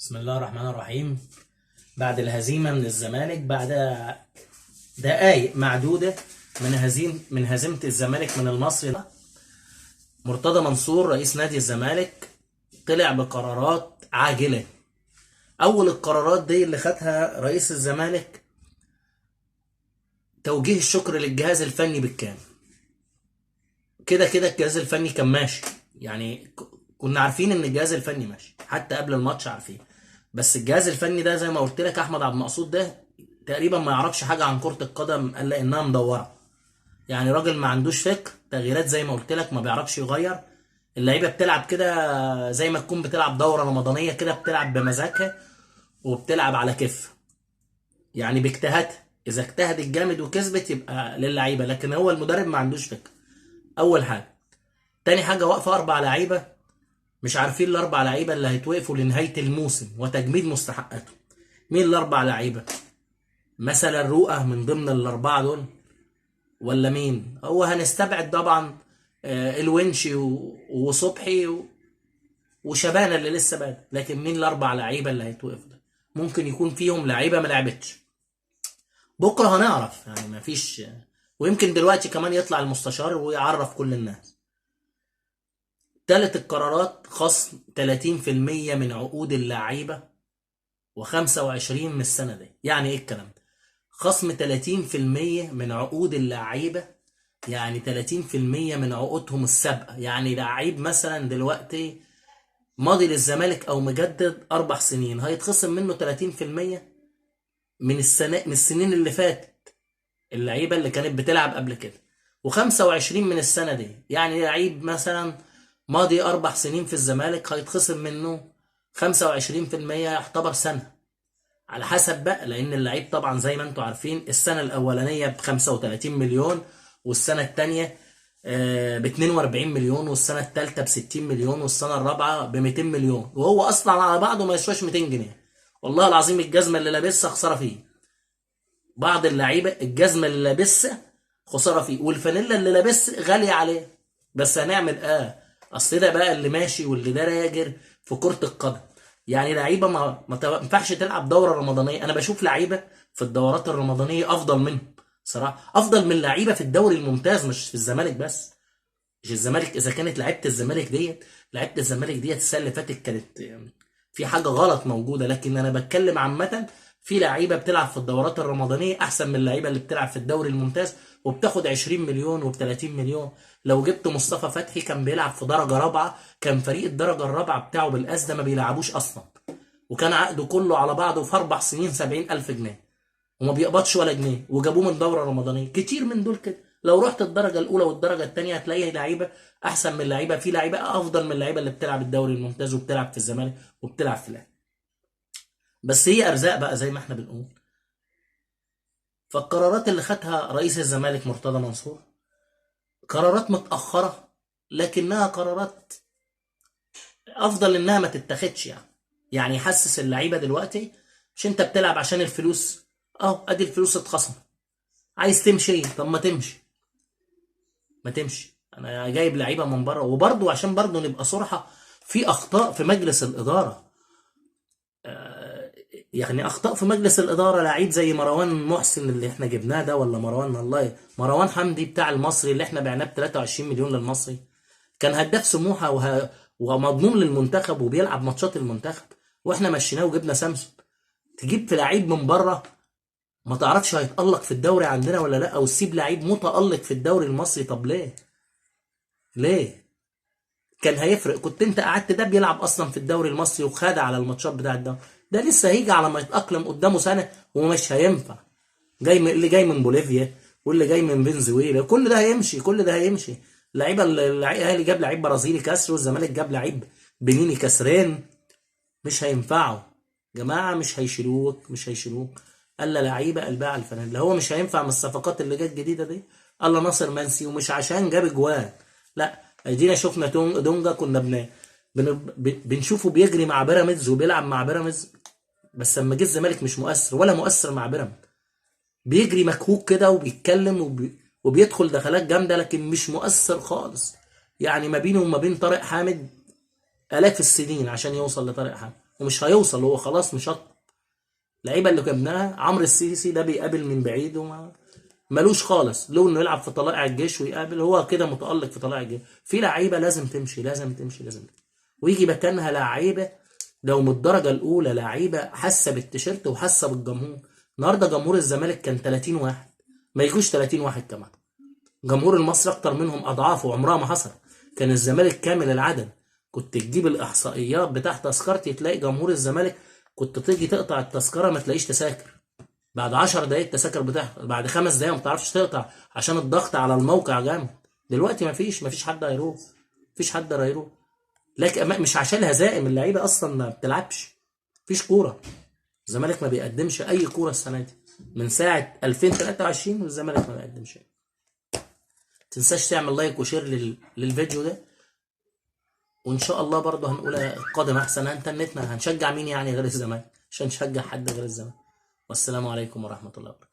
بسم الله الرحمن الرحيم. بعد الهزيمة من الزمالك، بعد دقائق معدودة من هزيمة الزمالك من المصري، مرتضى منصور رئيس نادي الزمالك طلع بقرارات عاجلة. أول القرارات دي اللي خدها رئيس الزمالك توجيه الشكر للجهاز الفني بالكامل. كده الجهاز الفني كان ماشي، يعني كنا عارفين ان الجهاز الفني ماشي حتى قبل الماتش عارفين، بس الجهاز الفني ده زي ما قلت لك احمد عبد المقصود ده تقريبا ما يعرفش حاجه عن كره القدم الا انها مدوره. يعني راجل ما عندوش فكر تغييرات، زي ما قلت لك ما بيعرفش يغير. اللعيبه بتلعب كده زي ما تكون بتلعب دوره رمضانيه كده، بتلعب بمزاجها وبتلعب على كيف، يعني باجتهادها. اذا اجتهدت جامد وكسبت يبقى للعيبه، لكن هو المدرب ما عندوش فكر. اول حاجه. تاني حاجه، واقفه 4 لعيبه مش عارفين ال4 لعيبه اللي هيتوقفوا لنهايه الموسم وتجميد مستحقاتهم. مين ال4 لعيبه؟ مثلا رؤى من ضمن ال4 دول، ولا مين؟ هو هنستبعد طبعا الونشي وصبحي وشبانه اللي لسه بادئ، لكن مين ال4 لعيبه اللي هيتوقفوا ده؟ ممكن يكون فيهم لعيبه ما لعبتش. بكره هنعرف، يعني ما فيش. ويمكن دلوقتي كمان يطلع المستشار ويعرف كل الناس. تالت القرارات، خصم 30% من عقود اللعيبه و25 من السنه دي. يعني ايه الكلام ده؟ خصم 30% من عقود اللعيبه، يعني 30% من عقودهم السابقه. يعني لعيب مثلا دلوقتي ماضي للزمالك او مجدد 4 سنين هيتخصم منه 30% من السنين اللي فاتت، اللعيبه اللي كانت بتلعب قبل كده. و25 من السنه دي، يعني لعيب مثلا ماضي 4 سنين في الزمالك هيتخصم منه 25%، يعتبر سنه على حسب بقى، لان اللعيب طبعا زي ما انتم عارفين السنه الاولانيه ب 35 مليون، والسنه الثانيه ب 42 مليون، والسنه الثالثه ب 60 مليون، والسنه الرابعه ب 200 مليون، وهو اصلا على بعضه ما يسواش 200 جنيه. والله العظيم الجزمه اللي لابسها خساره فيه. بعض اللعيبه الجزمه اللي لابسها خساره فيه، والفانيلا اللي لابسها غاليه عليه. بس هنعمل اصل ده بقى اللي ماشي واللي ده راجر في كره القدم. يعني لعيبه ما ينفعش تلعب دوره رمضانيه. انا بشوف لعيبه في الدورات الرمضانيه افضل منهم صراحه، افضل من لعيبه في الدوري الممتاز، مش في الزمالك بس. مش الزمالك، اذا كانت لعيبه الزمالك ديت السنه اللي فاتت كانت في حاجه غلط موجوده، لكن انا بتكلم عامه. في لعيبه بتلعب في الدورات الرمضانيه احسن من اللعيبه اللي بتلعب في الدوري الممتاز وبتاخد 20 مليون و30 مليون. لو جبت مصطفى فتحي كان بيلعب في درجه رابعه، كان فريق الدرجه الرابعه بتاعه بالأسد ما بيلعبوش اصلا، وكان عقده كله على بعضه في 4 سنين 70,000 جنيه، وما بيقبضش ولا جنيه، وجابوه من دوره رمضانيه. كتير من دول كده. لو رحت الدرجه الاولى والدرجه الثانيه هتلاقي لعيبه احسن من لعيبه، في لعيبه افضل من اللعيبه اللي بتلعب الدوري الممتاز وبتلعب في الزمالك وبتلعب في الاهلي. بس هي ارزاق بقى زي ما احنا بنقول. فالقرارات اللي خدها رئيس الزمالك مرتضى منصور قرارات متاخره، لكنها قرارات افضل انها ما تتاخدش. يعني يحسس اللعيبه دلوقتي مش انت بتلعب عشان الفلوس؟ ادي الفلوس اتخصمت. عايز تمشي؟ طب ما تمشي، ما تمشي. انا جايب لعيبه من بره. وبرضه عشان برضه نبقى صراحه، في اخطاء في مجلس الاداره. يعني اخطاء في مجلس الاداره. لعيب زي مروان محسن اللي احنا جبناه ده، ولا مروان حمدي بتاع المصري اللي احنا بعناه ب 23 مليون للمصري، كان هداف سموحه ومضمون للمنتخب وبيلعب ماتشات المنتخب، واحنا مشيناه وجبنا سامسون. تجيب في لعيب من بره ما تعرفش هيتألق في الدوري عندنا ولا لا، او تسيب لعيب متألق في الدوري المصري؟ طب ليه؟ ليه؟ كان هيفرق. كنت انت قعدت ده بيلعب اصلا في الدوري المصري وخاد على الماتشات بتاع الدوري ده، لسه هيجي على ما يتأقلم قدامه سنة ومش هينفع. اللي جاي من بوليفيا واللي جاي من فنزويلا، كل ده هيمشي، كل ده هيمشي. الاهلي جاب لعيب برازيلي كسر، والزمالك جاب لعيب بنيني كسرين، مش هينفعوا. جماعه مش هيشيلوك، مش هيشيلوك الا لعيبه قلبها على الفانيلا. هو مش هينفع من الصفقات اللي جت جديده دي الا ناصر منسي، ومش عشان جاب اجوان، لا. ادينا شفنا دونجا، كنا بنشوفه بيجري مع بيراميدز وبيلعب مع بيراميدز، بس لما جه الزمالك مش مؤثر ولا مؤثر مع بيراميدز. بيجري مكهوك كده وبيتكلم وبيدخل دخلات جامده، لكن مش مؤثر خالص. يعني ما بينه وما بين طارق حامد آلاف السنين عشان يوصل لطارق حامد. ومش هيوصل، هو خلاص مشطب. اللعيبه اللي جبناها عمرو السيسي ده بيقابل من بعيد وما ملوش خالص، له انه يلعب في طلائع الجيش ويقابل، هو كده متألق في طلائع الجيش. في لعيبه لازم تمشي لازم تمشي لازم تمشي. ويجي مكانها لعيبه لو من الدرجه الاولى، لعيبه حاسه بالتيشيرت وحاسه بالجمهور. النهارده جمهور الزمالك كان 30 واحد، ما يجوش 30 واحد كمان. جمهور المصري اكتر منهم اضعاف، وعمرها ما حصل. كان الزمالك كامل العدد. كنت تجيب الاحصائيات بتاع تذكرتي تلاقي جمهور الزمالك، كنت تيجي تقطع التذكره ما تلاقيش تذاكر. بعد 10 دقايق التذاكر بتاعها، بعد 5 دقايق ما بتعرفش تقطع عشان الضغط على الموقع جامد. دلوقتي ما فيش حد هيروح، مفيش حد هيروح. لكن مش عشان الهزائم، اللعيبه اصلا ما بتلعبش، مفيش كوره. الزمالك ما بيقدمش اي كوره السنه دي من ساعه 2023، والزمالك ما بيقدمش. تنساش تعمل لايك وشير للفيديو ده. وان شاء الله برضه هنقول القادم احسن. انترنتنا هنشجع مين يعني غير الزمالك؟ مش هنشجع حد غير الزمالك. والسلام عليكم ورحمه الله وبركاته.